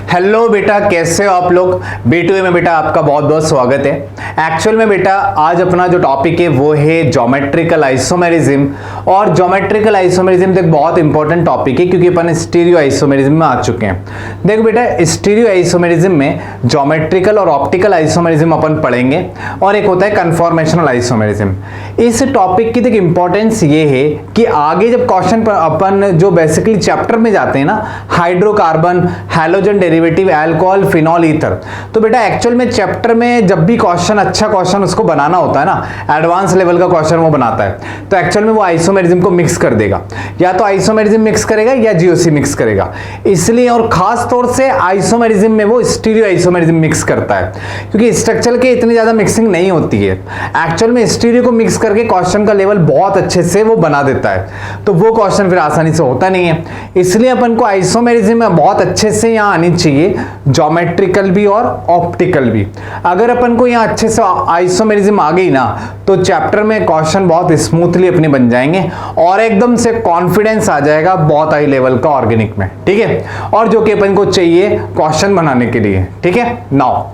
Hello बेटा, कैसे हो आप लोग। B2A में बेटा आपका बहुत बहुत स्वागत है। एक्चुअल में बेटा आज अपना जो टॉपिक है वो है ज्योमेट्रिकल आइसोमेरिज्म। और ज्योमेट्रिकल आइसोमेरिज्म तो एक बहुत इंपॉर्टेंट टॉपिक है क्योंकि अपन स्टीरियो आइसोमेरिज्म में आ चुके हैं। देखो बेटा, स्टीरियो आइसोमेरिज्म में ज्योमेट्रिकल और ऑप्टिकल आइसोमेरिज्म अपन पढ़ेंगे और एक होता है कन्फॉर्मेशनल आइसोमेरिज्म। इस टॉपिक की देखो इंपॉर्टेंस ये है कि आगे जब क्वेश्चन पर अपन जो बेसिकली चैप्टर में जाते हैं ना, hydrocarbon, halogen derivative, alcohol, phenol, ether, तो बेटा एक्चुअल में चैप्टर में जब भी क्वेश्चन अच्छा क्वेश्चन उसको बनाना होता है ना, एडवांस लेवल का क्वेश्चन वो बनाता है, तो एक्चुअल में वो आइसोमेरिज्म को मिक्स कर देगा, या तो आइसोमेरिज्म मिक्स करेगा या जीओसी मिक्स करेगा। इसलिए और खास तौर से आइसोमेरिज्म में वो स्टीरियो आइसोमेरिज्म मिक्स करता है क्योंकि स्ट्रक्चर के इतनी ज्यादा मिक्सिंग नहीं होती है। एक्चुअल में स्टीरियो को मिक्स करके क्वेश्चन का लेवल बहुत अच्छे से वो बना देता है, तो वो क्वेश्चन फिर आसानी से होता नहीं है। इसलिए अपन को आइसोमेरिज्म में बहुत अच्छे से यहाँ आनी चाहिए, ज्योमेट्रिकल भी और ऑप्टिकल भी। अगर अपन को यहाँ अच्छे से आइसोमेरिज्म आ गई ना तो चैप्टर में क्वेश्चन बहुत स्मूथली अपने बन जाएंगे और एकदम से कॉन्फिडेंस आ जाएगा बहुत हाई लेवल का ऑर्गेनिक में, ठीक है, और जो कि अपन को चाहिए क्वेश्चन बनाने के लिए, ठीक है। नाउ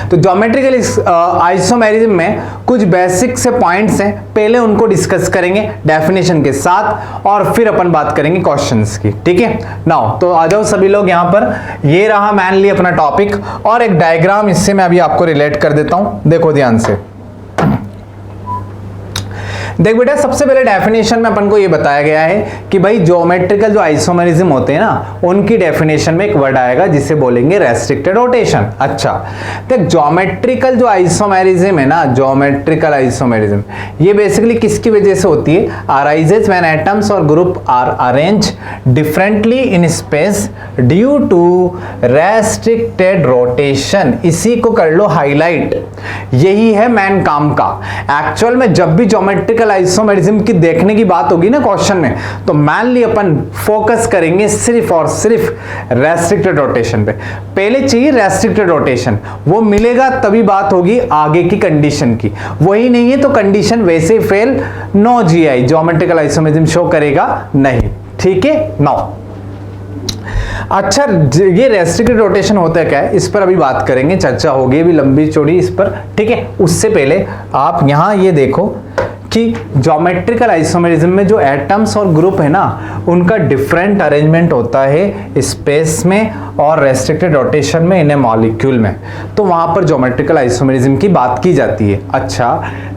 तो ज्योमेट्रिकल आइसोमेरिज्म में कुछ बेसिक से पॉइंट्स हैं, पहले उनको डिस्कस करेंगे डेफिनेशन के साथ और फिर अपन बात करेंगे क्वेश्चंस की, ठीक है। नाउ तो आ जाओ सभी लोग यहाँ पर। ये रहा मैनली अपना टॉपिक और एक डायग्राम इससे मैं अभी आपको रिलेट कर देता हूं, देखो ध्यान से। देख बेटा, सबसे पहले डेफिनेशन में अपन को ये बताया गया है कि भाई ज्योमेट्रिकल जो आइसोमेरिज्म होते हैं ना, उनकी डेफिनेशन में एक वर्ड आएगा जिसे बोलेंगे रेस्ट्रिक्टेड रोटेशन। अच्छा देख, ज्योमेट्रिकल जो आइसोमेरिज्म है ना, ज्योमेट्रिकल आइसोमेरिज्म ये बेसिकली किसकी वजह से होती है? अराइजेस व्हेन एटम्स और group are arrange differently in space due to restricted rotation. इसी को कर लो हाईलाइट, यही है मेन काम का। एक्चुअल में जब भी ज्योमेट्रिकल आइसोमेरिज्म की देखने की बात होगी ना क्वेश्चन में, तो मेनली अपन फोकस करेंगे सिर्फ और सिर्फ रेस्ट्रिक्टेड रोटेशन पे। पहले चाहिए रेस्ट्रिक्टेड रोटेशन, वो मिलेगा तभी बात होगी आगे की कंडीशन की। वही नहीं है तो कंडीशन वैसे ही fail, no GI, geometrical isomerism show करेगा नहीं, ठीक है। नाउ अच्छा, ये रेस्ट्रिक्टेड रोटेशन होता है क्या है, इस पर अभी बात करेंगे, चर्चा होगी अभी लंबी चौड़ी इस पर, ठीक है। उससे पहले आप यहां ये देखो कि ज्योमेट्रिकल आइसोमेरिज्म में जो एटम्स और ग्रुप है ना, उनका डिफरेंट अरेंजमेंट होता है स्पेस में और रेस्ट्रिक्टेड रोटेशन में, इन्हें मॉलिक्यूल में, तो वहां पर ज्योमेट्रिकल आइसोमेरिज्म की बात की जाती है। अच्छा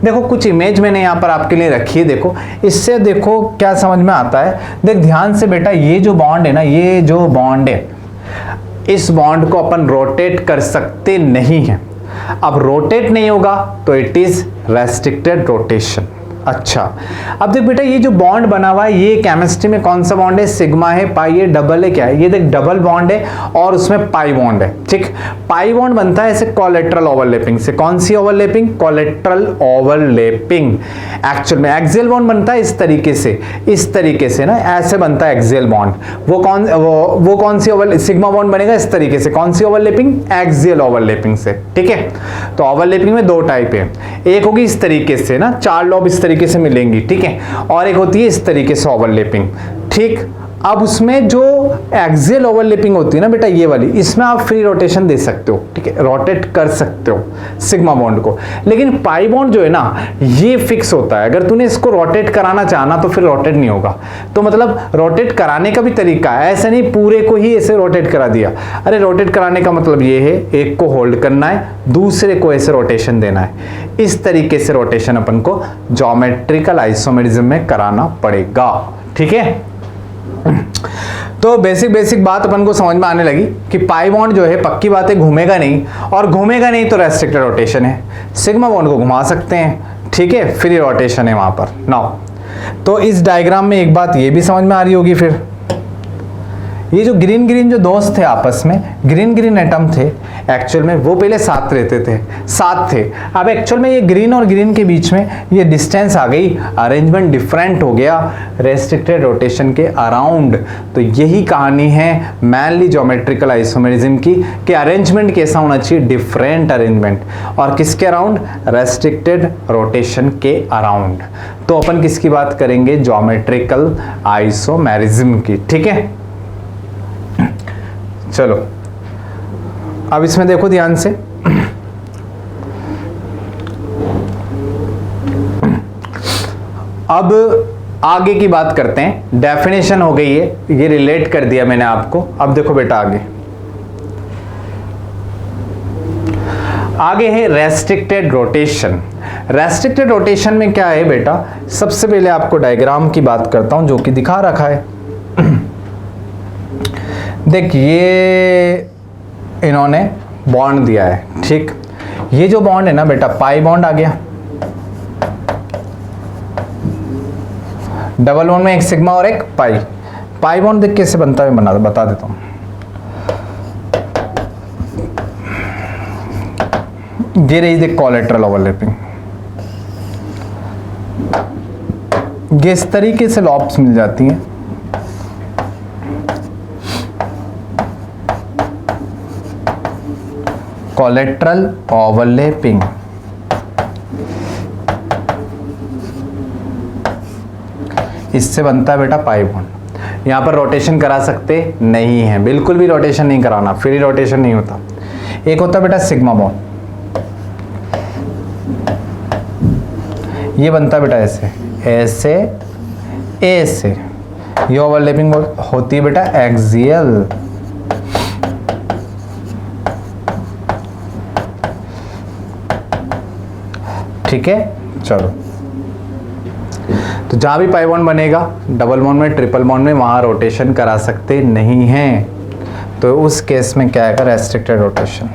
देखो, कुछ इमेज मैंने यहाँ पर आपके लिए रखी है, देखो इससे देखो क्या समझ में आता है। देख ध्यान से बेटा, ये जो बॉन्ड है ना, ये जो बॉन्ड है, इस बॉन्ड को अपन रोटेट कर सकते नहीं है। अब रोटेट नहीं होगा तो इट इज रेस्ट्रिक्टेड रोटेशन। अच्छा अब देख बेटा, ये जो बॉन्ड बना हुआ है ये केमिस्ट्री में कौन सा बॉन्ड है? सिग्मा है, पाई है, डबल है, क्या है? ये देख डबल बॉन्ड है और उसमें पाई बॉन्ड है, ठीक। पाई बॉन्ड बनता है ऐसे कोलेटरल ओवरलैपिंग से। कौन सी ओवरलैपिंग? Collateral overlapping. एक्चुअल में एक्सियल बॉन्ड बनता है इस तरीके से ना, ऐसे बनता है एक्सियल बॉन्ड। वो कौन सी सिग्मा बॉन्ड बनेगा इस तरीके से। कौन सी ओवरलैपिंग? एक्सियल ओवरलैपिंग से, ठीक है। तो ओवरलैपिंग में दो टाइप है, एक होगी इस तरीके से ना, चार लोब इस तरीके से मिलेंगी, ठीक है, और एक होती है इस तरीके से ओवरलैपिंग, ठीक। अब उसमें जो एक्सियल ओवरलैपिंग होती है ना बेटा, ये वाली, इसमें आप फ्री रोटेशन दे सकते हो, ठीक है, रोटेट कर सकते हो सिग्मा बॉन्ड को। लेकिन पाई बॉन्ड जो है ना, ये फिक्स होता है, अगर तूने इसको रोटेट कराना चाहना तो फिर रोटेट नहीं होगा। तो मतलब रोटेट कराने का भी तरीका है, ऐसा नहीं पूरे को ही ऐसे रोटेट करा दिया। अरे रोटेट कराने का मतलब ये है, एक को होल्ड करना है, दूसरे को ऐसे रोटेशन देना है। इस तरीके से रोटेशन अपन को ज्योमेट्रिकल आइसोमेरिज्म में कराना पड़ेगा, ठीक है। तो बेसिक बात अपन को समझ में आने लगी कि पाई बॉन्ड जो है पक्की बात है घूमेगा नहीं, और घूमेगा नहीं तो रेस्ट्रिक्टेड रोटेशन है। सिग्मा बॉन्ड को घुमा सकते हैं, ठीक है, फ्री रोटेशन है वहां पर। नाउ तो इस डायग्राम में एक बात ये भी समझ में आ रही होगी, फिर ये जो ग्रीन जो दोस्त थे आपस में, ग्रीन एटम थे, एक्चुअल में वो पहले साथ थे। अब एक्चुअल में ये ग्रीन और ग्रीन के बीच में ये डिस्टेंस आ गई, अरेंजमेंट डिफरेंट हो गया रेस्ट्रिक्टेड रोटेशन के अराउंड। तो यही कहानी है मेनली ज्योमेट्रिकल आइसोमेरिज्म की, कि अरेंजमेंट कैसा होना चाहिए? डिफरेंट अरेंजमेंट, और किसके अराउंड? रेस्ट्रिक्टेड रोटेशन के अराउंड। तो अपन किसकी बात करेंगे? ज्योमेट्रिकल आइसोमेरिज्म की, ठीक है। चलो अब इसमें देखो ध्यान से, अब आगे की बात करते हैं। डेफिनेशन हो गई है, ये रिलेट कर दिया मैंने आपको। अब देखो बेटा आगे है रेस्ट्रिक्टेड रोटेशन। रेस्ट्रिक्टेड रोटेशन में क्या है बेटा, सबसे पहले आपको डायग्राम की बात करता हूं जो कि दिखा रखा है। देख, ये इन्होंने बॉन्ड दिया है, ठीक। ये जो बॉन्ड है ना बेटा, पाई बॉन्ड आ गया, डबल बॉन्ड में एक सिग्मा और एक पाई। पाई बॉन्ड देख कैसे बनता है, बता देता हूं। ये रही देख कोलेटरल ओवरलैपिंग, ये इस तरीके से लॉब्स मिल जाती हैं। कोलेटरल ओवरलैपिंग, इससे बनता है बेटा पाई बॉन्ड। यहां पर रोटेशन करा सकते नहीं है, बिल्कुल भी रोटेशन नहीं कराना, फ्री रोटेशन नहीं होता। एक होता है बेटा सिग्मा बॉन्ड, ये बनता है बेटा ऐसे ऐसे ऐसे। ये ओवरलैपिंग होती है बेटा एक्सियल। ठीक है, चलो। तो जहां भी पाई बॉन्ड बनेगा, डबल बॉन्ड में, ट्रिपल बॉन्ड में, वहां रोटेशन करा सकते नहीं हैं। तो उस केस में क्या आएगा, रेस्ट्रिक्टेड रोटेशन।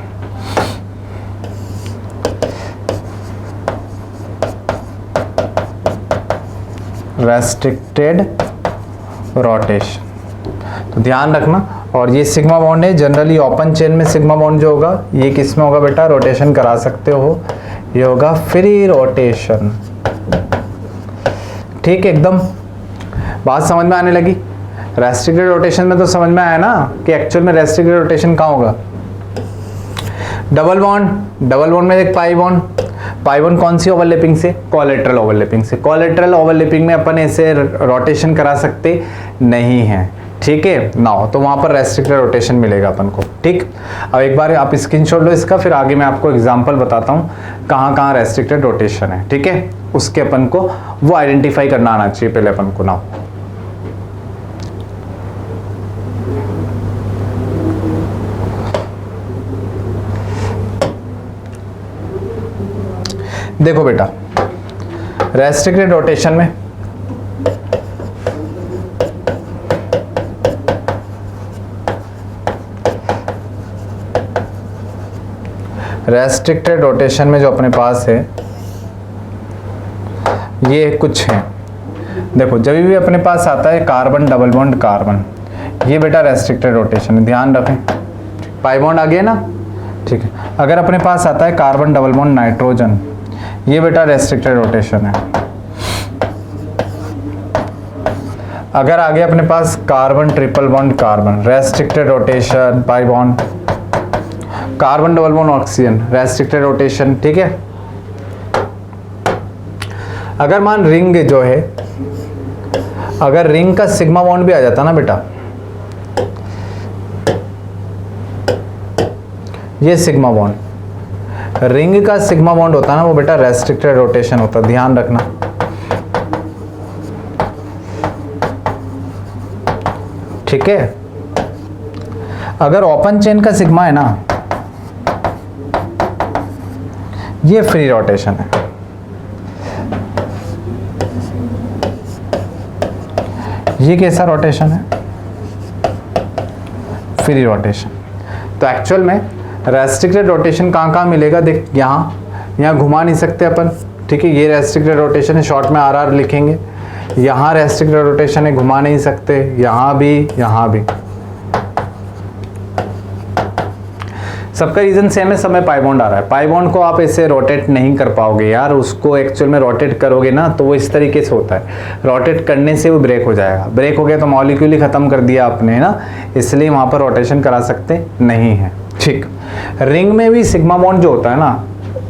रेस्ट्रिक्टेड रोटेशन, तो ध्यान रखना। और ये सिग्मा बॉन्ड है, जनरली ओपन चेन में सिग्मा बॉन्ड जो होगा, ये किस में होगा बेटा, रोटेशन करा सकते हो, ये होगा फ्री रोटेशन। ठीक, एकदम बात समझ में आने लगी। रेस्ट्रिक्टेड रोटेशन में तो समझ में आया ना कि एक्चुअल में रेस्ट्रिक्टेड रोटेशन कहाँ होगा। डबल बॉन्ड में एक पाई बॉन्ड कौन सी ओवरलैपिंग से, कोलेटरल ओवरलैपिंग से। कोलेटरल ओवरलैपिंग में अपन ऐसे रोटेशन करा सकते नहीं हैं, ठीक है ना। तो वहां पर रेस्ट्रिक्टेड रोटेशन मिलेगा अपन को, ठीक। अब एक बार आप स्क्रीनशॉट लो इसका, फिर आगे मैं आपको एग्जांपल बताता हूँ कहाँ कहाँ रेस्ट्रिक्टेड रोटेशन है, ठीक है। उसके अपन को वो आइडेंटिफाई करना आना चाहिए पहले अपन को ना। देखो बेटा, रेस्ट्रिक्टेड रोटेशन में जो अपने पास है, ये कुछ है। देखो, जब भी अपने पास आता है कार्बन डबल बॉन्ड कार्बन, ये बेटा रेस्ट्रिक्टेड रोटेशन है, ध्यान रखें। पाई बॉन्ड आ गया ना, ठीक है। अगर अपने पास आता है कार्बन डबल बॉन्ड नाइट्रोजन, ये बेटा रेस्ट्रिक्टेड रोटेशन है। अगर आ गया अपने पास carbon triple bond carbon, restricted rotation, pi bond. Carbon double bond oxygen, restricted rotation, ठीक है। अगर मान रिंग जो है, अगर रिंग का सिग्मा बॉन्ड भी आ जाता ना बेटा, ये सिग्मा बॉन्ड, रिंग का सिग्मा बॉन्ड होता ना, वो बेटा रेस्ट्रिक्टेड रोटेशन होता, ध्यान रखना। ठीक है। अगर ओपन चेन का सिग्मा है ना, ये फ्री रोटेशन है। ये कैसा रोटेशन है, फ्री रोटेशन। तो एक्चुअल में रेस्ट्रिक्टेड रोटेशन कहाँ मिलेगा, देख यहाँ घुमा नहीं सकते अपन, ठीक है। ये रेस्ट्रिक्टेड रोटेशन है, शॉर्ट में आर लिखेंगे। यहाँ रेस्ट्रिक्टेड रोटेशन है, घुमा नहीं सकते, यहाँ भी। सबका रीजन सेम है, सब में पाई बॉन्ड आ रहा है। पाई बॉन्ड को आप ऐसे रोटेट नहीं कर पाओगे यार, उसको एक्चुअल में रोटेट करोगे ना तो वो इस तरीके से होता है, रोटेट करने से वो ब्रेक हो जाएगा। ब्रेक हो गया तो मॉलिक्यूल ही खत्म कर दिया आपने, है ना, इसलिए वहां पर रोटेशन करा सकते नहीं है, ठीक। रिंग में भी सिग्मा बॉन्ड जो होता है ना,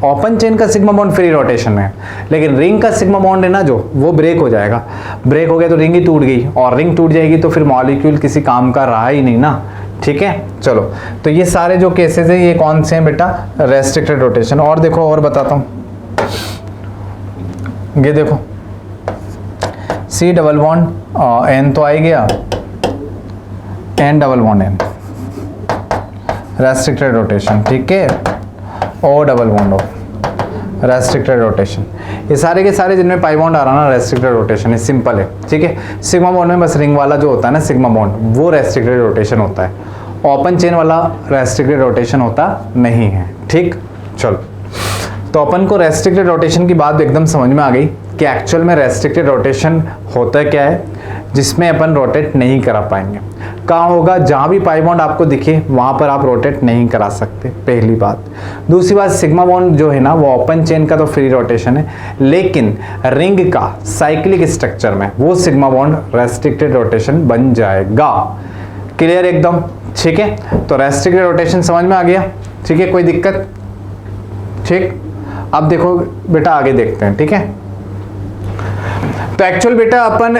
ओपन चेन का सिग्मा बॉन्ड फ्री रोटेशन में, लेकिन रिंग का सिग्मा बॉन्ड है ना जो, वो ब्रेक हो जाएगा। ब्रेक हो गया तो रिंग ही टूट गई, और रिंग टूट जाएगी तो फिर मॉलिक्यूल किसी काम का रहा ही नहीं ना, ठीक है। चलो, तो ये सारे जो केसेस है ये कौन से हैं बेटा, रेस्ट्रिक्टेड रोटेशन। और देखो और बताता हूं, ये देखो C डबल बॉन्ड N तो आ ही गया, N double bond N restricted rotation, ठीक है। O double bond O restricted rotation. ये सारे के सारे जिनमें पाई बॉन्ड आ रहा ना रेस्ट्रिक्टेड रोटेशन है, सिंपल है, ठीक है। सिग्मा बॉन्ड में बस रिंग वाला जो होता है ना सिग्मा बॉन्ड, वो रेस्ट्रिक्टेड रोटेशन होता है। ओपन चेन वाला रेस्ट्रिक्टेड रोटेशन होता नहीं है, ठीक। चलो, तो अपन को रेस्ट्रिक्टेड रोटेशन की बात एकदम समझ में आ गई कि एक्चुअल में रेस्ट्रिक्टेड रोटेशन होता क्या है, जिसमें अपन रोटेट नहीं करा पाएंगे। कहाँ होगा, जहाँ भी पाई बॉन्ड आपको दिखे वहाँ पर आप रोटेट नहीं करा सकते, पहली बात। दूसरी बात, सिग्मा बॉन्ड जो है ना वो ओपन चेन का तो फ्री रोटेशन है, लेकिन रिंग का साइक्लिक स्ट्रक्चर में वो सिग्मा बॉन्ड रेस्ट्रिक्टेड रोटेशन बन जाएगा। क्लियर एकदम, ठीक है। तो रेस्ट्रिक्टेड रोटेशन समझ में आ गया, ठीक है, कोई दिक्कत, ठीक। अब देखो बेटा आगे देखते हैं, ठीक है। तो एक्चुअल बेटा अपन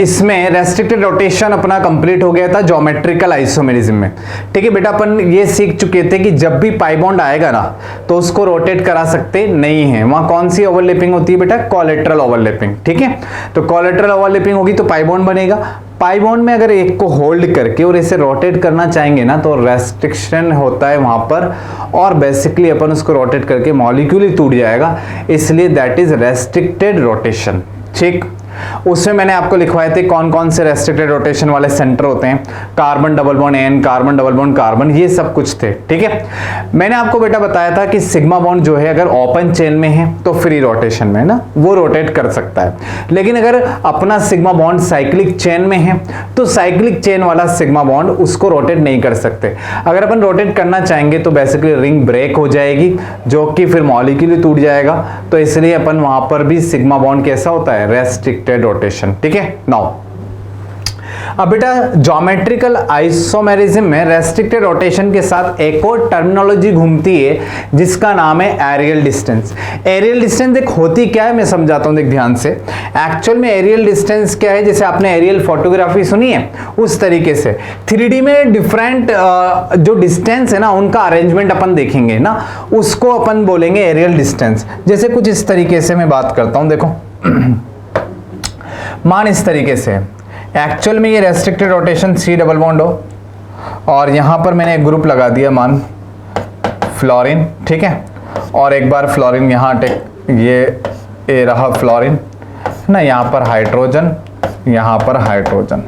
इसमें रेस्ट्रिक्टेड रोटेशन अपना कंप्लीट हो गया था ज्योमेट्रिकल आइसोमेरिज्म में, ठीक है बेटा। अपन ये सीख चुके थे कि जब भी पाई बॉन्ड आएगा ना तो उसको रोटेट करा सकते नहीं है। वहां कौन सी ओवरलैपिंग होती है बेटा, कोलेटरल ओवरलैपिंग, ठीक है। तो कोलेटरल ओवरलैपिंग होगी तो पाई बॉन्ड बनेगा। पाई बॉन्ड में अगर एक को होल्ड करके और इसे रोटेट करना चाहेंगे ना तो रेस्ट्रिक्शन होता है वहां पर, और बेसिकली अपन उसको रोटेट करके मॉलिक्यूल ही टूट जाएगा, इसलिए दैट इज रेस्ट्रिक्टेड रोटेशन, ठीक। उसमें मैंने आपको लिखवाए थे कौन कौन से रेस्ट्रिक्टेड रोटेशन वाले सेंटर होते हैं, carbon double bond N, carbon double bond carbon, ये सब कुछ थे, ठीक है। मैंने आपको बेटा बताया था कि सिग्मा बॉन्ड जो है अगर ओपन चेन में है तो फ्री रोटेशन में ना वो रोटेट कर सकता है, लेकिन अगर अपना सिग्मा बॉन्ड साइक्लिक चेन में है तो साइक्लिक चेन वाला सिग्मा बॉन्ड उसको रोटेट नहीं कर सकते। अगर अपन रोटेट करना चाहेंगे तो बेसिकली रिंग ब्रेक हो जाएगी, जो कि फिर मॉलिक्यूल टूट जाएगा, तो इसलिए अपन वहां पर भी सिग्मा बॉन्ड कैसा होता है, रेस्ट्रिक्टेड रोटेशन, ठीक है। नाउ अब बेटा ज्योमेट्रिकल आइसोमेरिज्म में रेस्ट्रिक्टेड रोटेशन के साथ एक और टर्मिनोलॉजी घूमती है जिसका नाम है एरियल डिस्टेंस। एरियल डिस्टेंस देख होती क्या है मैं समझाता हूं, देख ध्यान से। एक्चुअल में एरियल डिस्टेंस क्या है, जैसे आपने एरियल फोटोग्राफी सुनी है उस तरीके से 3D में डिफरेंट जो डिस्टेंस है ना उनका अरेंजमेंट अपन देखेंगे ना, उसको अपन बोलेंगे एरियल डिस्टेंस। जैसे कुछ इस तरीके से मैं बात करता हूं, देखो मान इस तरीके से एक्चुअल में ये restricted rotation C double bond हो और यहां पर मैंने एक ग्रुप लगा दिया मान फ्लोरीन, ठीक है। और एक बार फ्लोरीन यहां टेक, ये रहा फ्लोरीन ना, यहां पर हाइड्रोजन, यहां पर हाइड्रोजन।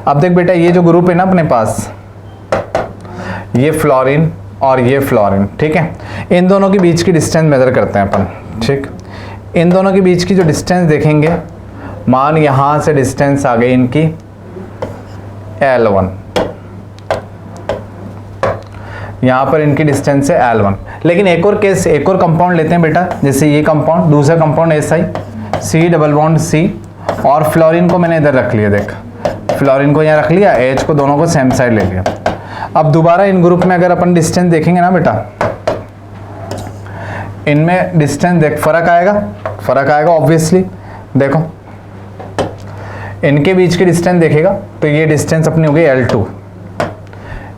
अब देख बेटा ये जो ग्रुप है ना अपने पास, ये फ्लोरीन और ये फ्लोरीन, ठीक है। इन दोनों के बीच की डिस्टेंस मेजर करते हैं अपन, ठीक। इन दोनों के बीच की जो डिस्टेंस देखेंगे, मान यहां से डिस्टेंस आ गई इनकी L1, यहां पर इनकी डिस्टेंस है L1। लेकिन एक और केस, एक और कंपाउंड लेते हैं बेटा, जैसे ये कंपाउंड, दूसरा compound SI C double bond C, और फ्लोरीन को मैंने इधर रख लिया, देख फ्लोरीन को यहां रख लिया, H को दोनों को सेम साइड ले लिया। अब दोबारा इन ग्रुप में अगर अपन डिस्टेंस देखेंगे ना बेटा, इनमें डिस्टेंस देख फर्क आएगा ऑब्वियसली। देखो इनके बीच की डिस्टेंस देखेगा तो ये डिस्टेंस अपनी हो गई L2,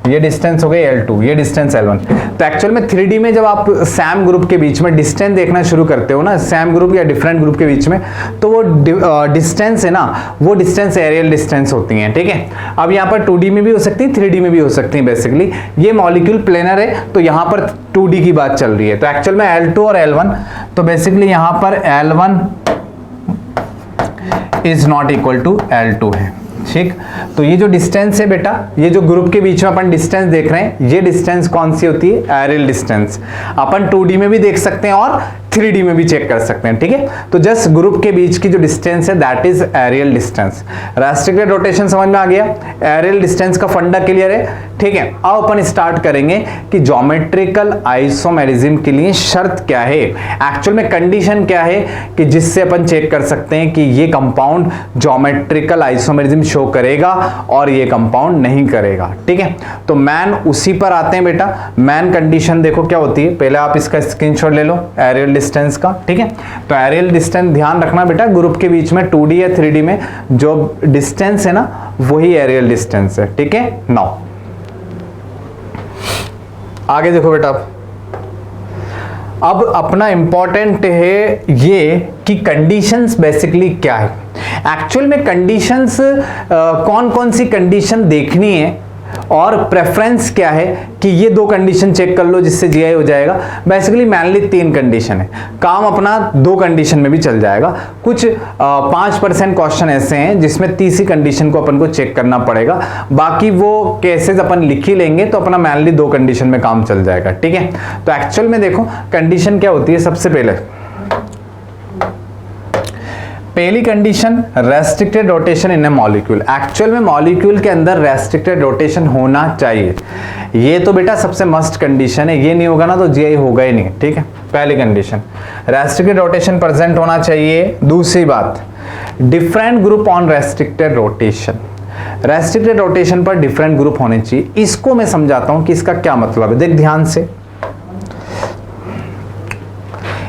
ये डिस्टेंस हो गई L2, ये डिस्टेंस L1। तो एक्चुअल में 3D में जब आप सैम ग्रुप के बीच में डिस्टेंस देखना शुरू करते हो ना, सैम ग्रुप या डिफरेंट ग्रुप के बीच में, तो वो डिस्टेंस है ना, वो डिस्टेंस एरियल डिस्टेंस होती हैं, ठीक है। अब यहाँ पर 2D में भी हो सकती है, 3D में भी हो सकती है। बेसिकली ये मॉलिक्यूल प्लेनर है तो यहाँ पर 2D की बात चल रही है, तो एक्चुअल में L2 और L1, तो बेसिकली यहाँ पर L1 is not equal to L2 है, ठीक। तो ये जो डिस्टेंस है बेटा, ये जो ग्रुप के बीच में अपन डिस्टेंस देख रहे हैं, ये डिस्टेंस कौन सी होती है, एरियल डिस्टेंस। अपन 2D में भी देख सकते हैं और 3D में भी चेक कर सकते हैं, ठीक है। तो जस्ट ग्रुप के बीच की जो डिस्टेंस है that is aerial distance. Restricted rotation समझ में आ गया, एरियल डिस्टेंस का फंडा क्लियर है, ठीक है। अब अपन स्टार्ट करेंगे कि ज्योमेट्रिकल आइसोमेरिज्म के लिए शर्त क्या है, एक्चुअल में कंडीशन क्या है कि जिससे अपन चेक कर सकते हैं कि ये कंपाउंड ज्योमेट्रिकल आइसोमेरिज्म शो करेगा और ये कंपाउंड नहीं करेगा, ठीक है। तो मैन उसी पर आते हैं बेटा। मैन कंडीशन देखो क्या होती है, पहले आप इसका स्क्रीनशॉट ले लो एरियल डिस्टेंस का, ठीक है। तो एरियल डिस्टेंस ध्यान रखना बेटा, ग्रुप के बीच में 2D या 3D में जो डिस्टेंस है ना वही एरियल डिस्टेंस है, ठीक है। नाउ आगे देखो बेटा, अब अपना इंपॉर्टेंट है ये कि कंडीशंस बेसिकली क्या है। एक्चुअल में कंडीशंस कौन कौन सी कंडीशन देखनी है और प्रेफरेंस क्या है कि ये दो कंडीशन चेक कर लो जिससे जीआई हो जाएगा। बेसिकली मैनली 3 कंडीशन है, काम अपना 2 कंडीशन में भी चल जाएगा। कुछ 5% क्वेश्चन ऐसे हैं जिसमें तीसरी कंडीशन को अपन को चेक करना पड़ेगा, बाकी वो केसेस अपन लिख ही लेंगे तो अपना मैनली 2 कंडीशन में काम चल जाएगा। ठीक है, तो एक्चुअल में देखो कंडीशन क्या होती है। सबसे पहली कंडीशन रेस्ट्रिक्टेड रोटेशन इन ए मॉलिक्यूल। एक्चुअल में मॉलिक्यूल के अंदर रेस्ट्रिक्टेड रोटेशन होना चाहिए, ये तो बेटा सबसे मस्ट कंडीशन है, ये नहीं होगा ना तो जीआई होगा ही नहीं। ठीक है, पहली कंडीशन रेस्ट्रिक्टेड रोटेशन प्रेजेंट होना चाहिए। दूसरी बात, different group on restricted rotation, restricted rotation पर डिफरेंट ग्रुप होने चाहिए। इसको मैं समझाता हूं कि इसका क्या मतलब है, देख ध्यान से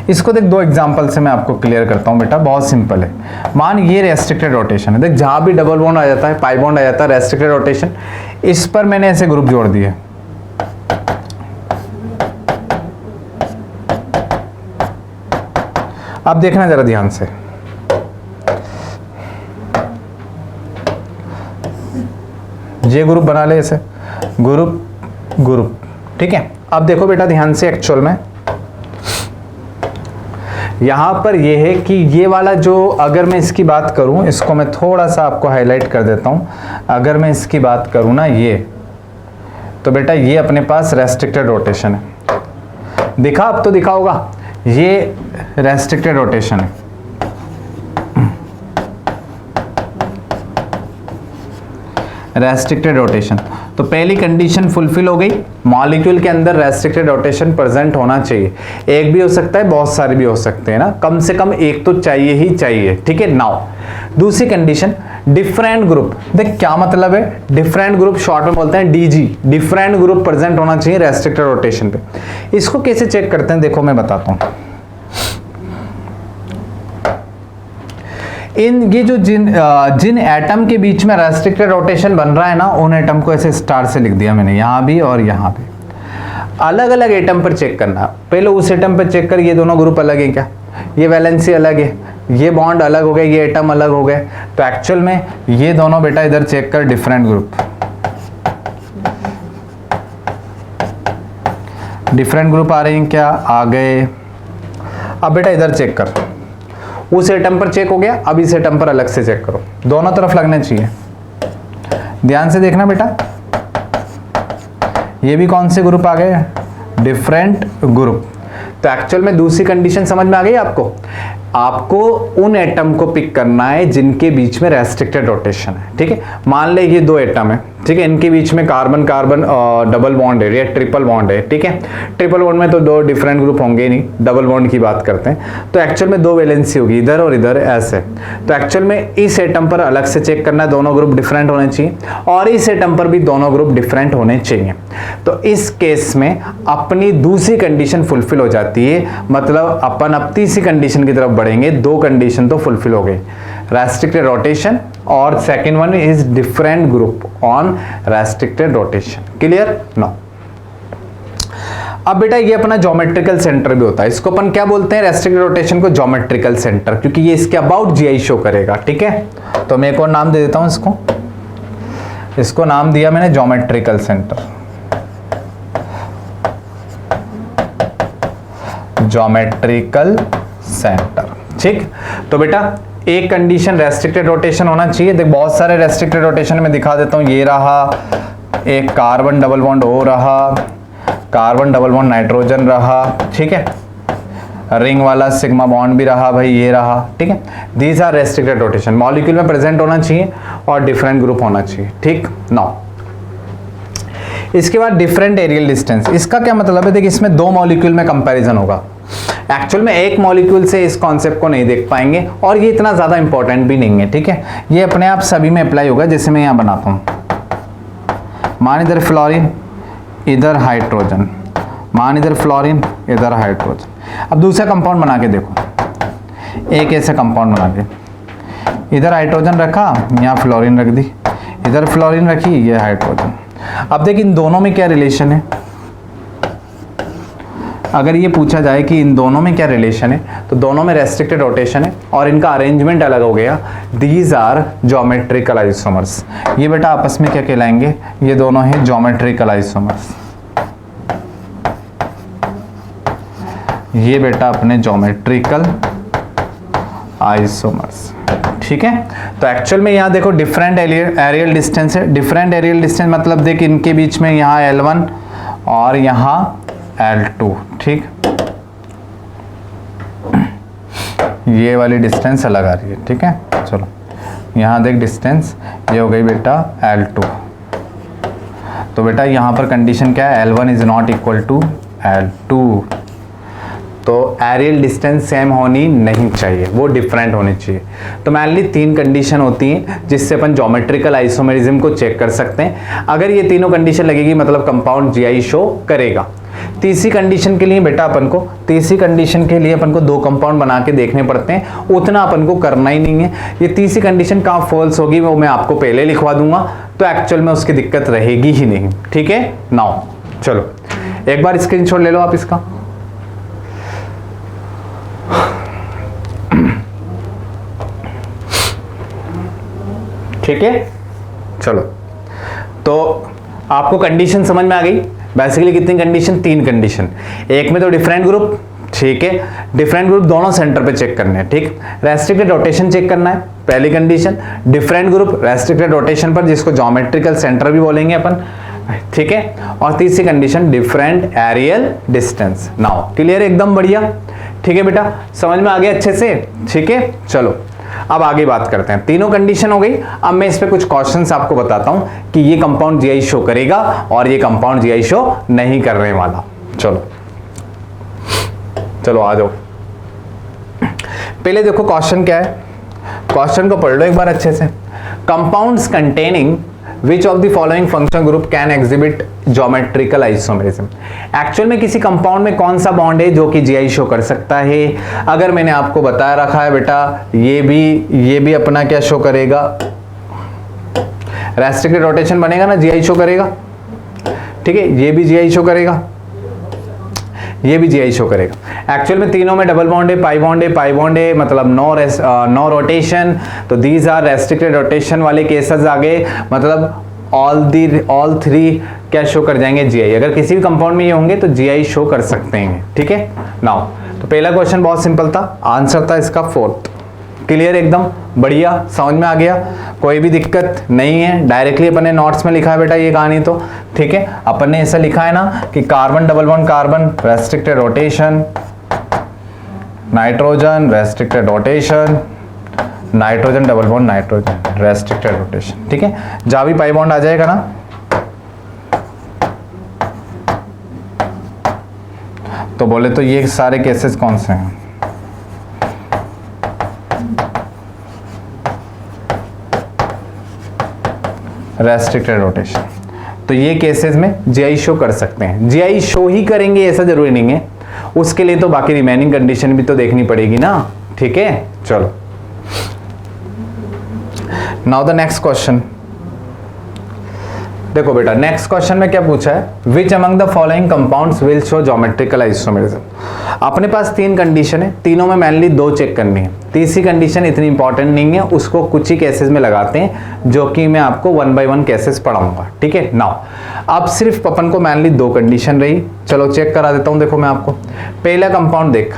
इसको देख, 2 एग्जांपल से मैं आपको क्लियर करता हूं बेटा, बहुत सिंपल है। मान ये रेस्ट्रिक्टेड रोटेशन है, देख जहां भी डबल बॉन्ड आ जाता है, पाई बॉन्ड आ जाता है, रेस्ट्रिक्टेड रोटेशन, इस पर मैंने ऐसे ग्रुप जोड़ दिए। अब देखना जरा ध्यान से, ये ग्रुप बना ले ऐसे, ग्रुप। ठीक है, अब देखो बेटा ध्यान से, एक्चुअल में यहां पर यह है कि ये वाला जो, अगर मैं इसकी बात करूं, इसको मैं थोड़ा सा आपको हाईलाइट कर देता हूं। अगर मैं इसकी बात करूं ना ये, तो बेटा ये अपने पास रेस्ट्रिक्टेड रोटेशन है, दिखा, अब तो दिखा होगा, ये रेस्ट्रिक्टेड रोटेशन है। रेस्ट्रिक्टेड रोटेशन, तो पहली कंडीशन फुलफिल हो गई, मॉलिक्यूल के अंदर रेस्ट्रिक्टेड रोटेशन प्रेजेंट होना चाहिए। एक भी हो सकता है, बहुत सारे भी हो सकते हैं ना, कम से कम एक तो चाहिए ही चाहिए। ठीक है, नाउ दूसरी कंडीशन डिफरेंट ग्रुप। देख क्या मतलब है डिफरेंट ग्रुप, शॉर्ट में बोलते हैं डीजी, डिफरेंट ग्रुप प्रेजेंट होना चाहिए रेस्ट्रिक्टेड रोटेशन पे। इसको कैसे चेक करते हैं, देखो मैं बताता हूं। ये जो जिन एटम के बीच में रेस्ट्रिक्टेड रोटेशन बन रहा है ना, उन एटम को ऐसे स्टार से लिख दिया मैंने, यहां भी और यहां पे। अलग अलग एटम पर चेक करना, पहले उस एटम पर चेक कर ये दोनों ग्रुप अलग है क्या, ये वैलेंसी अलग है, ये बॉन्ड अलग हो गए, ये एटम अलग हो गए। तो एक्चुअल में ये दोनों बेटा इधर चेक कर, डिफरेंट ग्रुप, डिफरेंट ग्रुप आ रहे हैं क्या, आ गए। अब बेटा इधर चेक कर, उस एटम पर चेक हो गया, अब इस एटम पर अलग से चेक करो, दोनों तरफ लगने चाहिए। ध्यान से देखना बेटा, ये भी कौन से ग्रुप आ गए, डिफरेंट ग्रुप। तो एक्चुअल में दूसरी कंडीशन समझ में आ गई आपको, आपको उन एटम को पिक करना है जिनके बीच में रेस्ट्रिक्टेड रोटेशन है। ठीक है, मान ले ये 2 एटम है, ठीक है, इनके बीच में कार्बन कार्बन डबल बॉन्ड है या ट्रिपल बॉन्ड है। ठीक है, ट्रिपल बॉन्ड में तो 2 डिफरेंट ग्रुप होंगे ही नहीं, डबल बॉन्ड की बात करते हैं, तो एक्चुअल में 2 वैलेंसी होगी, इधर और इधर ऐसे। तो एक्चुअल में इस एटम पर अलग से चेक करना है, दोनों ग्रुप डिफरेंट होने चाहिए, और इस एटम पर भी दोनों ग्रुप डिफरेंट होने चाहिए। तो इस केस में अपनी दूसरी कंडीशन फुलफिल हो जाती है, मतलब अपन अब तीसरी कंडीशन की तरफ बढ़ेंगे। 2 कंडीशन तो फुलफिल हो गई, रेस्ट्रिक्टेड रोटेशन और second one is different group on restricted rotation. Clear? No. अब बेटा ये अपना ज्योमेट्रिकल सेंटर भी होता है, इसको अपन क्या बोलते हैं, रेस्ट्रिक्टेड रोटेशन को ज्योमेट्रिकल सेंटर, क्योंकि ये इसके अबाउट जीआई शो करेगा। ठीक है, तो मैं एक और नाम दे देता हूं इसको नाम दिया मैंने ज्योमेट्रिकल सेंटर, ज्योमेट्रिकल सेंटर। ठीक, तो बेटा एक कंडीशन रेस्ट्रिक्टेड रोटेशन होना चाहिए। देख बहुत सारे रेस्ट्रिक्टेड रोटेशन में दिखा देता हूं, ये रहा, एक कार्बन डबल बॉन्ड हो रहा, कार्बन डबल बॉन्ड नाइट्रोजन रहा, ठीक है, रिंग वाला सिग्मा बॉन्ड भी रहा भाई, ये रहा। ठीक है, these are restricted rotation, molecule में प्रेजेंट होना चाहिए और डिफरेंट ग्रुप होना चाहिए। ठीक, नाउ इसके बाद डिफरेंट एरियल डिस्टेंस, इसका क्या मतलब है, देखिए इसमें 2 मॉलिक्यूल में कंपैरिजन होगा। एक्चुअल में एक मॉलिक्यूल से इस कॉन्सेप्ट को नहीं देख पाएंगे और ये इतना ज्यादा इंपॉर्टेंट भी नहीं है। ठीक है, ये अपने आप सभी में अप्लाई होगा। जैसे मैं यहां बनाता हूं, मान इधर फ्लोरीन, इधर हाइड्रोजन, मान इधर फ्लोरीन, इधर हाइड्रोजन। अब दूसरा कंपाउंड बना के देखो, एक ऐसा कंपाउंड बना के, इधर हाइड्रोजन रखा, यहाँ फ्लोरीन रख दी, इधर फ्लोरीन रखी, ये हाइड्रोजन। अब देख इन दोनों में क्या रिलेशन है, अगर ये पूछा जाए कि इन दोनों में क्या रिलेशन है, तो दोनों में रेस्ट्रिक्टेड रोटेशन है और इनका अरेंजमेंट अलग हो गया। These are geometrical isomers. ये बेटा आपस में क्या कहलाएंगे, ये दोनों हैं ज्योमेट्रिकल आइसोमर्स। ये बेटा अपने ज्योमेट्रिकल आइसोमर्स, ठीक है। तो एक्चुअल में यहाँ देखो डिफरेंट एरियल डिस्टेंस है। डिफरेंट एरियल डिस्टेंस मतलब देख इनके बीच में यहाँ L1 और यहाँ L2, ठीक। ये वाली डिस्टेंस अलग आ रही है, ठीक है। चलो यहाँ देख डिस्टेंस, ये हो गई बेटा L2। तो बेटा यहाँ पर कंडीशन क्या है, L1 is not equal to L2। तो एरियल डिस्टेंस सेम होनी नहीं चाहिए, वो डिफरेंट होनी चाहिए। तो मेनली 3 कंडीशन होती हैं जिससे अपन ज्योमेट्रिकल आइसोमेरिज्म को चेक कर सकते हैं। अगर ये तीनों कंडीशन लगेगी मतलब कंपाउंड जीआई शो करेगा। तीसरी कंडीशन के लिए बेटा अपन को 2 कंपाउंड बना के देखने पड़ते हैं, उतना अपन को करना ही नहीं है। ये तीसरी कंडीशन कहाँ फॉल्स होगी वो मैं आपको पहले लिखवा दूंगा, तो एक्चुअल में उसकी दिक्कत रहेगी ही नहीं, ठीक है। नाउ चलो एक बार स्क्रीनशॉट ले लो आप इसका। ठीक है, चलो तो आपको कंडीशन समझ में आ गई। बेसिकली कितनी कंडीशन, 3 कंडीशन। एक में तो डिफरेंट ग्रुप, ठीक है। डिफरेंट ग्रुप दोनों सेंटर पे चेक करने हैं, ठीक। रेस्ट्रिक्टेड रोटेशन चेक करना है, पहली condition. Different group restricted rotation पर, जिसको ज्योमेट्रिकल सेंटर भी बोलेंगे अपन, ठीक है। और तीसरी condition different aerial distance. Now clear, एकदम बढ़िया, ठीक है बेटा, समझ में आ गया अच्छे से, ठीक है। चलो अब आगे बात करते हैं। तीनों कंडीशन हो गई। अब मैं इस पे कुछ क्वेश्चंस आपको बताता हूं कि ये कंपाउंड जीआई शो करेगा और ये कंपाउंड जीआई शो नहीं करने वाला। चलो चलो आ जाओ। पहले देखो क्वेश्चन क्या है, क्वेश्चन को पढ़ लो एक बार अच्छे से। Compounds containing Which of the following functional group can exhibit geometrical isomerism? Actual में किसी कंपाउंड में कौन सा बॉन्ड है जो कि जीआई शो कर सकता है? अगर मैंने आपको बताया रखा है बेटा, ये भी अपना क्या शो करेगा, रेस्ट्रिक्टेड रोटेशन बनेगा ना, जीआई शो करेगा, ठीक है। ये भी जीआई शो करेगा, ये भी जीआई शो करेगा। एक्चुअल में तीनों में डबल बॉन्ड है, पाई बॉन्ड है, मतलब नो रोटेशन। तो दीज आर रेस्ट्रिक्टेड रोटेशन वाले केसेस आ गए, मतलब ऑल 3 क्या शो कर जाएंगे, जीआई। अगर किसी भी कंपाउंड में ये होंगे तो जीआई शो कर सकते हैं, ठीक है। नाउ तो पहला क्वेश्चन बहुत सिंपल था, आंसर था इसका 4th। क्लियर, एकदम बढ़िया, समझ में आ गया, कोई भी दिक्कत नहीं है। डायरेक्टली अपन ने नोट्स में लिखा है बेटा ये कहानी, तो ठीक है। अपन ने ऐसा लिखा है ना कि carbon double bond carbon restricted rotation, nitrogen restricted rotation, nitrogen double bond nitrogen restricted rotation, ठीक है। जहां भी पाई बॉन्ड आ जाएगा ना, तो बोले तो ये सारे केसेस कौन से हैं, रेस्ट्रिक्टेड रोटेशन। तो ये केसेस में जीआई शो कर सकते हैं। जीआई शो ही करेंगे ऐसा जरूरी नहीं है, उसके लिए तो बाकी रिमेनिंग कंडीशन भी तो देखनी पड़ेगी ना, ठीक है। चलो नाउ द नेक्स्ट क्वेश्चन। देखो बेटा नेक्स्ट क्वेश्चन में क्या पूछा है, which among the following compounds will show geometrical isomerism. अपने पास 3 कंडीशन है, तीनों में मेनली 2 चेक करनी है। तीसरी कंडीशन इतनी इंपॉर्टेंट नहीं है, उसको कुछ ही केसेस में लगाते हैं, जो कि मैं आपको 1 by 1 केसेस पढ़ाऊंगा, ठीक है। नाउ अब सिर्फ अपन को मेनली 2 कंडीशन रही, चलो चेक करा देता हूं। देखो मैं आपको पहला कंपाउंड देख,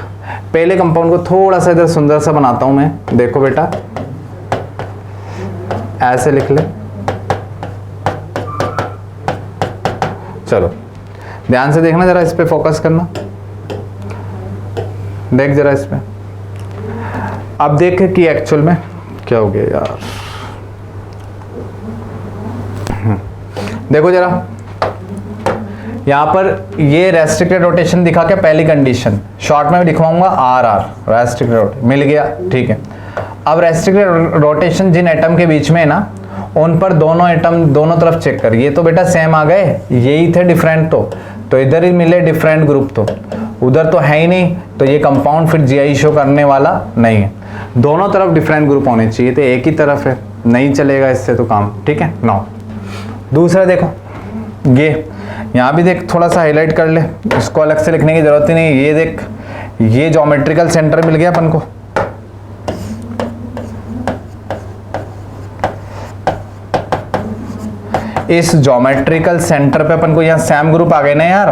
पहले कंपाउंड को थोड़ा सा इधर सुंदर सा बनाता हूं मैं। देखो बेटा ऐसे लिख ले, चलो ध्यान से देखना, जरा इस पे फोकस करना, देख जरा इस पे। अब देख कि एक्चुअल में क्या हो गया यार, देखो जरा यहां पर ये रेस्ट्रिक्टेड रोटेशन दिखा के पहली कंडीशन, शॉर्ट में भी दिखवाऊंगा RR रेस्ट्रिक्टेड रोटेशन, मिल गया, ठीक है। अब रेस्ट्रिक्टेड रोटेशन जिन एटम के बीच में है ना, उन पर दोनों एटम दोनों तरफ चेक कर, ये तो बेटा सेम आ गए, यही थे डिफरेंट, तो इधर ही मिले डिफरेंट ग्रुप, तो उधर तो है ही नहीं, तो ये कंपाउंड फिर जीआई शो करने वाला नहीं है। दोनों तरफ डिफरेंट ग्रुप होने चाहिए, तो एक ही तरफ है, नहीं चलेगा इससे तो काम, ठीक है। नाउ दूसरा देखो, ये यहाँ भी देख, थोड़ा सा हाईलाइट कर ले, इसको अलग से लिखने की जरूरत ही नहीं। ये देख, ये ज्योमेट्रिकल सेंटर मिल गया अपन को। इस ज्योमेट्रिकल सेंटर पे अपन को यहाँ सेम ग्रुप आ गए ना यार,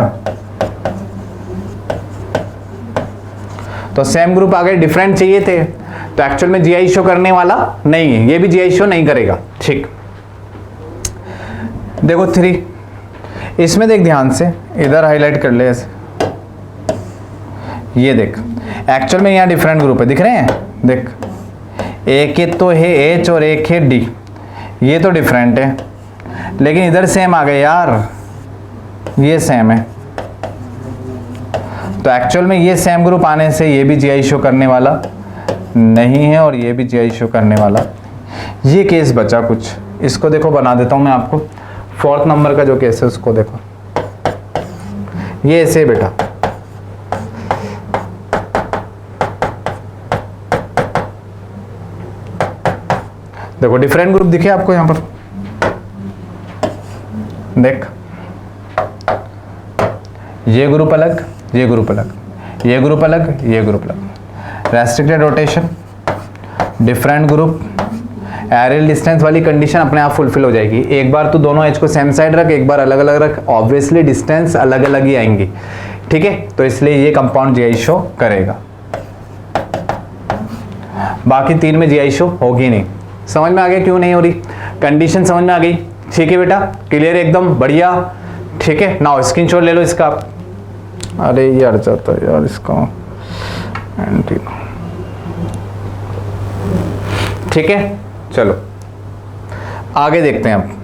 तो सेम ग्रुप आ गए, डिफरेंट चाहिए थे, तो एक्चुअल में जीआई शो करने वाला नहीं है, ये भी जीआई शो नहीं करेगा। ठीक, देखो 3, इसमें देख ध्यान से, इधर हाईलाइट कर ले ऐसे, ये देख एक्चुअल में यहाँ डिफरेंट ग्रुप है, दिख रहे हैं, देख एक तो है एच और एक है डी, ये तो डिफरेंट है, लेकिन इधर सेम आ गए यार, ये सेम है, तो एक्चुअल में ये सेम ग्रुप आने से ये भी जीआई शो करने वाला नहीं है और ये भी जीआई शो करने वाला। ये केस बचा कुछ, इसको देखो बना देता हूं मैं आपको। 4th नंबर का जो केस है उसको देखो, ये ऐसे बेटा, देखो डिफरेंट ग्रुप दिखे आपको यहां पर, देख ये ग्रुप अलग, ये ग्रुप अलग, ये ग्रुप अलग, ये ग्रुप अलग, restricted rotation, different group, aerial distance वाली कंडीशन अपने आप फुलफिल हो जाएगी। एक बार तो दोनों एज को सेम साइड रख, एक बार अलग अलग रख, ऑब्वियसली डिस्टेंस अलग अलग ही आएंगी, ठीक है, तो इसलिए ये कंपाउंड जीआई शो करेगा, बाकी 3 में जीआई शो होगी नहीं। समझ में आ गया क्यों नहीं हो रही, कंडीशन समझ में आ गई, ठीक है बेटा, क्लियर एकदम बढ़िया, ठीक है। नाउ स्क्रीनशॉट ले लो इसका, अरे ये अड़ जाता है यार इसका एंटी, ठीक है, चलो आगे देखते हैं अब।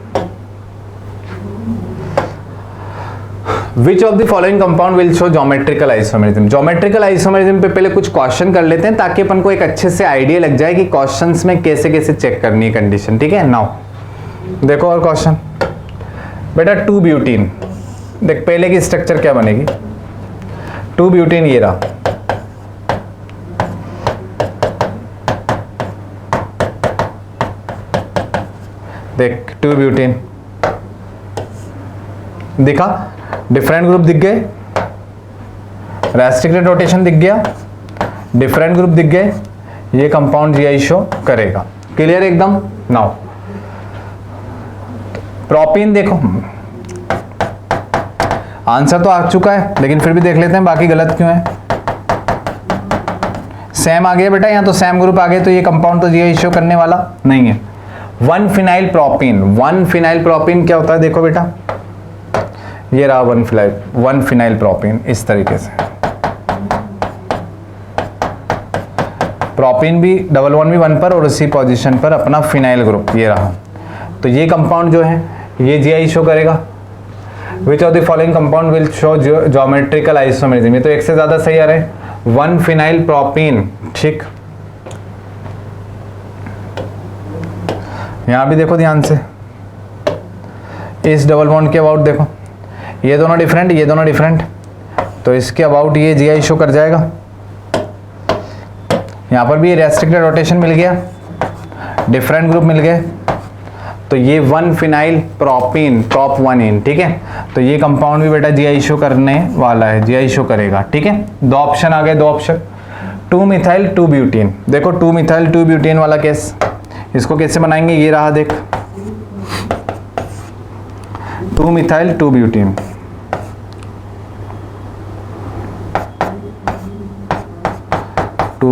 Which of the following compound will show geometrical isomerism. Geometrical isomerism पे पहले कुछ क्वेश्चन कर लेते हैं ताकि अपन को एक अच्छे से आइडिया लग जाए कि क्वेश्चंस में कैसे कैसे चेक करनी है कंडीशन, ठीक है। नाउ देखो और क्वेश्चन, बेटा 2 ब्यूटीन, देख पहले की स्ट्रक्चर क्या बनेगी, 2 ब्यूटीन ये रहा, देख 2 ब्यूटीन दिखा, डिफरेंट ग्रुप दिख गए, रेस्ट्रिक्टेड रोटेशन दिख गया, डिफरेंट ग्रुप दिख गए, ये कंपाउंड जीआई शो करेगा, क्लियर एकदम। नाउ प्रोपीन देखो, आंसर तो आ चुका है लेकिन फिर भी देख लेते हैं बाकी गलत क्यों है। सेम आ गया बेटा, यहाँ तो सेम ग्रुप आ गए, तो ये कंपाउंड तो जीआई शो करने वाला नहीं है। 1 फिनाइल प्रोपीन, 1 फिनाइल प्रोपीन क्या होता है देखो बेटा, ये रहा 1 फिनाइल प्रोपीन, इस तरीके से प्रोपीन भी डबल बॉन्ड भी 1 पर और उसी पोजीशन पर अपना फिनाइल ग्रुप ये रहा, तो ये कंपाउंड जो है ये जीआई शो करेगा। Which of the following compound will show geometrical isomerism, ये तो एक से ज्यादा सही आ रहे हैं, 1 फिनाइल प्रोपीन, ठीक। यहां भी देखो ध्यान से, इस डबल बॉन्ड के अबाउट देखो, ये दोनों डिफरेंट, ये दोनों डिफरेंट, तो इसके अबाउट ये जीआई शो कर जाएगा। यहां पर भी रेस्ट्रिक्टेड रोटेशन मिल गया, डिफरेंट ग्रुप मिल गए, तो ये 1 फिनाइल प्रोपीन, प्रॉप 1 इन, ठीक है, तो ये कंपाउंड भी बेटा जीआई शो करने वाला है, जीआई शो करेगा, ठीक है। 2 ऑप्शन आ गए, 2 ऑप्शन। 2 मिथाइल 2 ब्यूटीन, देखो 2 मिथाइल 2 ब्यूटीन वाला केस, इसको कैसे बनाएंगे, ये रहा देख, 2 मिथाइल 2 ब्यूटीन,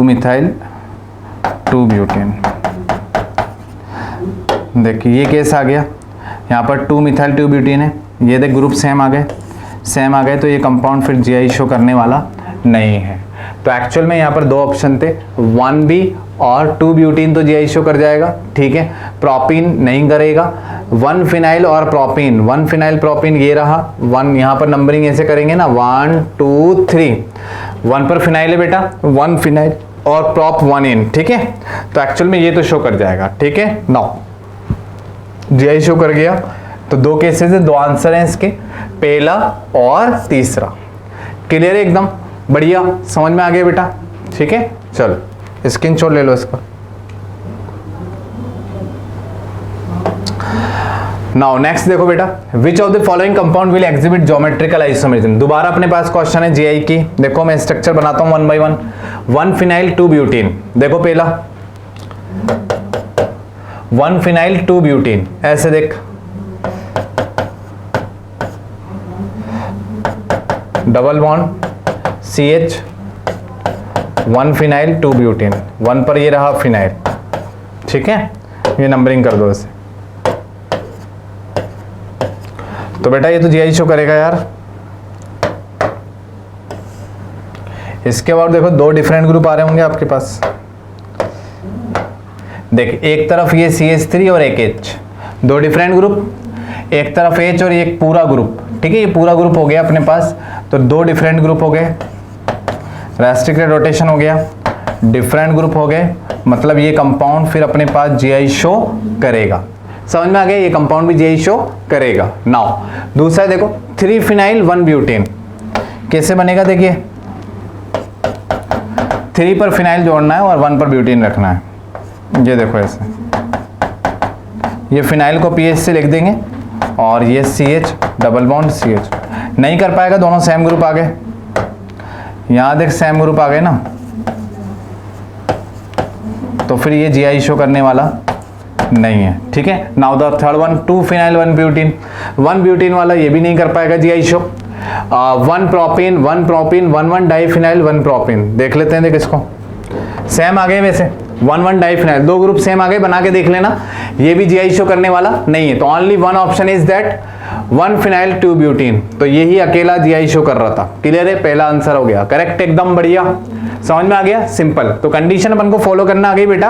मिथाइल 2 ब्यूटेन, देखिए ये केस आ गया, यहाँ पर 2 मिथाइल 2 ब्यूटेन है, ये देख ग्रुप सेम आ गए, तो ये कंपाउंड फिर जीआई शो करने वाला नहीं है। तो एक्चुअल में यहाँ पर 2 ऑप्शन थे, 1B और 2 ब्यूटीन तो जीआई शो कर जाएगा, ठीक है, प्रोपीन नहीं करेगा। 1 फिनाइल और प्रोपीन, 1 फिनाइल प्रोपीन ये रहा, 1 यहाँ पर नंबरिंग ऐसे करेंगे ना, 1 2 3, 1 पर फिनाइल है बेटा, 1 फिनाइल और प्रॉप 1 इन, ठीक है, तो एक्चुअल में ये तो शो कर जाएगा, ठीक है। नाउ जीआई शो कर गया, तो 2 केसेस है, 2 आंसर हैं इसके, पहला और तीसरा, क्लियर है एकदम बढ़िया, समझ में आ गया बेटा, ठीक है। चलो स्क्रीनशॉट ले लो इसका। नाउ नेक्स्ट देखो बेटा, which of the following compound will exhibit geometrical isomerism. दोबारा अपने पास क्वेश्चन है जीआई की। देखो मैं स्ट्रक्चर बनाता हूं 1 by 1। 1 phenyl 2 butene. देखो पहला 1 फिनाइल 2 ब्यूटीन, ऐसे देख, double bond CH 1 phenyl 2 butene, 1 पर ये रहा फिनाइल, ठीक है, ये नंबरिंग कर दो इसे। तो बेटा ये तो जीआई शो करेगा यार। इसके बाद देखो 2 डिफरेंट ग्रुप आ रहे होंगे आपके पास। देख एक तरफ ये CH3 और एक H, 2 डिफरेंट ग्रुप, एक तरफ H और एक पूरा ग्रुप, ठीक है, ये पूरा ग्रुप हो गया अपने पास। तो 2 डिफरेंट ग्रुप हो गए, रेस्ट्रिक्टेड रोटेशन हो गया, डिफरेंट ग्रुप हो गए, मतलब ये कंपाउंड फिर अपने पास जीआई शो करेगा। समझ में आ गया, ये कंपाउंड भी जीआई शो करेगा। नाउ दूसरा देखो 3 फिनाइल 1 ब्यूटेन, कैसे बनेगा देखिए, 3 पर फिनाइल जोड़ना है और 1 पर ब्यूटेन रखना है। ये देखो ऐसे, ये फिनाइल को पीएच से लिख देंगे और ये CH डबल बॉन्ड CH। नहीं कर पाएगा, दोनों सेम ग्रुप आ गए, यहां देख सेम ग्रुप आ गए ना, तो फिर ये जीआई शो करने वाला नहीं है, ठीक है। Now the third one 2 phenyl 1 butene, 1 butene वाला ये भी नहीं कर पाएगा GI show. 1 propene 1 propene 1 di phenyl 1 propene, देख लेते हैं, देख इसको सेम आ गए वैसे, 1 डाई फिनाइल, 2 ग्रुप सेम आ गए, बना के देख लेना, ये भी जीआई शो करने वाला नहीं है। तो only one option is that 1 phenyl 2 butene, तो यही अकेला जीआई शो कर रहा था। क्लियर है, पहला आंसर हो गया करेक्ट, एकदम बढ़िया, समझ में आ गया, सिंपल। तो कंडीशन अपन को फॉलो करना आ गई बेटा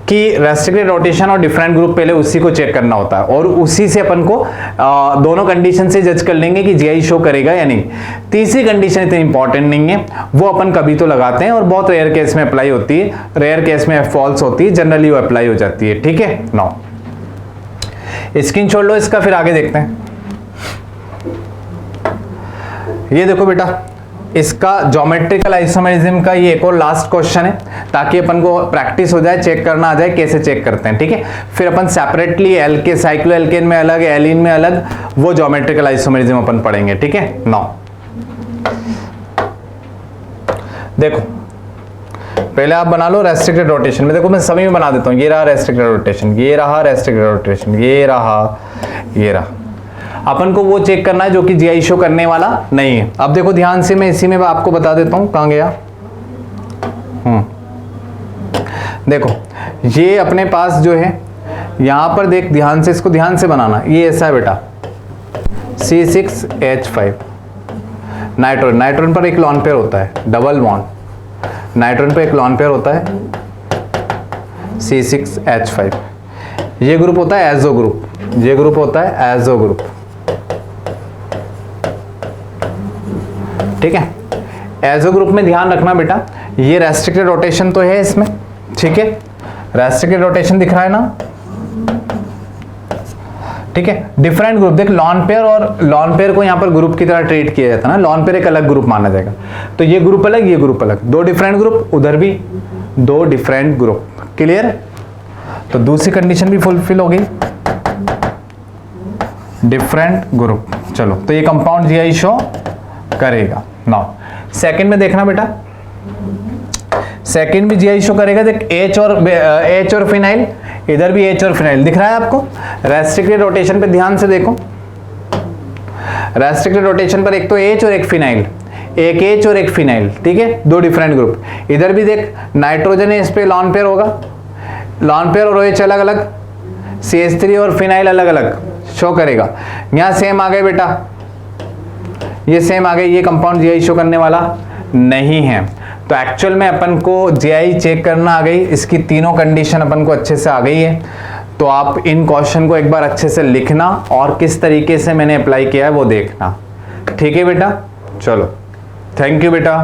कि रेस्ट्रिक्टेड रोटेशन और डिफरेंट ग्रुप, पहले उसी को चेक करना होता है और उसी से अपन को दोनों कंडीशन से जज कर लेंगे कि जीआई शो करेगा या नहीं। तीसरी कंडीशन इतनी इंपॉर्टेंट नहीं है, वो अपन कभी तो लगाते हैं और बहुत रेयर केस में अप्लाई होती है, रेयर केस में फॉल्स होती है, जनरली वो अप्लाई हो जाती है, ठीक है। नाउ स्क्रीनशॉट लो इसका, फिर आगे देखते हैं। ये देखो बेटा, इसका ज्योमेट्रिकल आइसोमेरिज्म का ये एक और लास्ट क्वेश्चन है, ताकि अपन को प्रैक्टिस हो जाए, चेक करना आ जाए कैसे चेक करते हैं, ठीक है। फिर अपन सेपरेटली एल्के साइक्लो एल्केन में अलग, एलिन में अलग, वो ज्योमेट्रिकल आइसोमेरिज्म अपन पढ़ेंगे, ठीक है। नाउ देखो, पहले आप बना लो रेस्ट्रिक्टेड रोटेशन में। देखो मैं सभी में बना देता हूं, ये रहा रेस्ट्रिक्टेड रोटेशन, ये रहा रेस्ट्रिक्टेड रोटेशन, ये रहा, ये रहा। अपन को वो चेक करना है जो कि जीआई शो करने वाला नहीं है। अब देखो ध्यान से, मैं इसी में आपको बता देता हूं, कहां गया, देखो ये अपने पास जो है, यहां पर देख ध्यान से, इसको ध्यान से बनाना, ये ऐसा है बेटा C6H5, नाइट्रोजन, नाइट्रोजन पर एक लॉन पेयर होता है, डबल बॉन्ड, नाइट्रोजन पर एक लॉन पेयर होता है C6H5, ये ग्रुप होता है एजो ग्रुप, ये ग्रुप होता है एजो ग्रुप, ठीक है। एजो ग्रुप में ध्यान रखना बेटा, ये रेस्ट्रिक्टेड रोटेशन तो है इसमें, ठीक है, रेस्ट्रिक्टेड रोटेशन दिख रहा है ना, ठीक है। डिफरेंट ग्रुप, देख लॉन पेयर, और लॉन पेयर को यहां पर ग्रुप की तरह ट्रीट किया जाता है ना, लॉन पेयर एक अलग ग्रुप माना जाएगा, तो ये ग्रुप अलग, ये ग्रुप अलग, 2 डिफरेंट ग्रुप, उधर भी 2 डिफरेंट ग्रुप, क्लियर है। तो दूसरी कंडीशन भी फुलफिल हो गई, डिफरेंट ग्रुप। चलो, तो ये कंपाउंड जीआई शो करेगा। नाउ सेकंड में देखना बेटा, सेकंड भी जीआई शो करेगा। देख H और फिनाइल, इधर भी H और फिनाइल दिख रहा है आपको। रेस्ट्रिक्टेड रोटेशन पे ध्यान से देखो, रेस्ट्रिक्टेड रोटेशन पर एक तो H और एक फिनाइल, एक H और एक फिनाइल, ठीक है, 2 डिफरेंट ग्रुप। इधर भी देख नाइट्रोजन है, इस पे लॉन पेयर होगा, लॉन पेयर और OH अलग अलग, CH3 और फिनाइल अलग अलग शो करेगा। यहां सेम आ गए बेटा, ये सेम आ गए, ये कंपाउंड जीआई शो करने वाला नहीं है। तो एक्चुअल में अपन को जीआई चेक करना आ गई, इसकी तीनों कंडीशन अपन को अच्छे से आ गई है। तो आप इन क्वेश्चन को एक बार अच्छे से लिखना और किस तरीके से मैंने अप्लाई किया है वो देखना, ठीक है बेटा। चलो, थैंक यू बेटा।